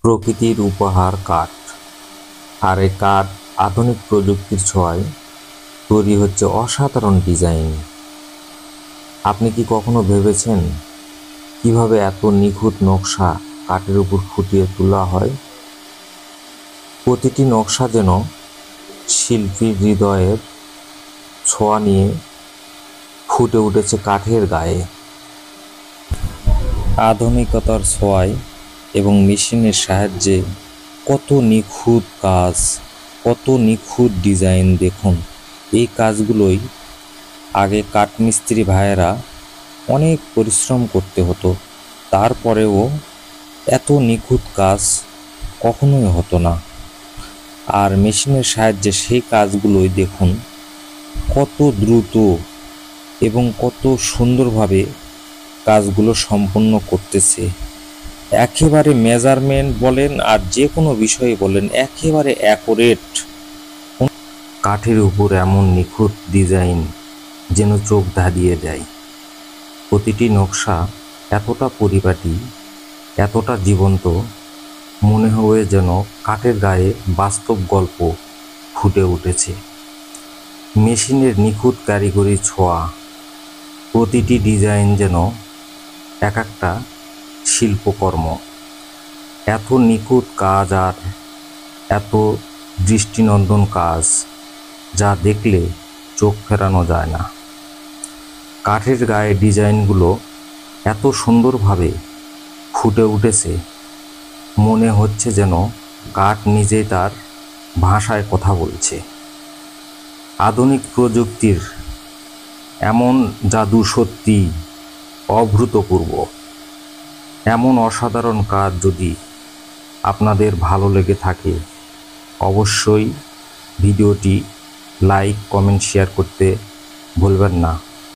প্রকৃতির উপহার কাঠ। আর এই কাঠ আধুনিক প্রযুক্তির ছোঁয়ায় তৈরি হচ্ছে অসাধারণ ডিজাইন। আপনি কি কখনো ভেবেছেন কিভাবে এত নিখুঁত নকশা কাঠের উপর ফুটিয়ে তোলা হয়? প্রতিটি নকশা যেন শিল্পীর হৃদয়ের ছোঁয়া নিয়ে ফুটে উঠেছে কাঠের গায়ে। আধুনিকতার ছোঁয়ায় এবং মেশিনের সাহায্যে কত নিখুঁত কাজ, কত নিখুঁত ডিজাইন দেখুন। এই কাজগুলোই আগে কাঠমিস্ত্রি ভাইয়েরা অনেক পরিশ্রম করতে হতো, তারপরেও এত নিখুঁত কাজ কখনোই হতো না। আর মেশিনের সাহায্যে সেই কাজগুলোই দেখুন কত দ্রুত এবং কত সুন্দরভাবে কাজগুলো সম্পন্ন করতেছে। একেবারে মেজারমেন্ট বলেন আর যে কোনো বিষয়ে বলেন, একেবারে অ্যাকুরেট। কাঠের উপর এমন নিখুঁত ডিজাইন যেন চোখ ধাঁধিয়ে যায়। প্রতিটি নকশা এতটা পরিপাটি, এতটা জীবন্ত, মনে হয় যেন কাঠের গায়ে বাস্তব গল্প ফুটে উঠেছে। মেশিনের নিখুঁত কারিগরি ছোঁয়া, প্রতিটি ডিজাইন যেন এক একটা শিল্পকর্ম। এত নিখুঁত কাজ আর এত দৃষ্টিনন্দন কাজ যা দেখলে চোখ ফেরানো যায় না। কাঠের গায়ে ডিজাইনগুলো এত সুন্দরভাবে ফুটে উঠেছে, মনে হচ্ছে যেন কাঠ নিজেই তার ভাষায় কথা বলছে। আধুনিক প্রযুক্তির এমন জাদু সত্যি অভূতপূর্ব। এমন অসাধারণ কাজ যদি আপনাদের ভালো লেগে থাকে, অবশ্যই ভিডিওটি লাইক, কমেন্ট, শেয়ার করতে ভুলবেন না।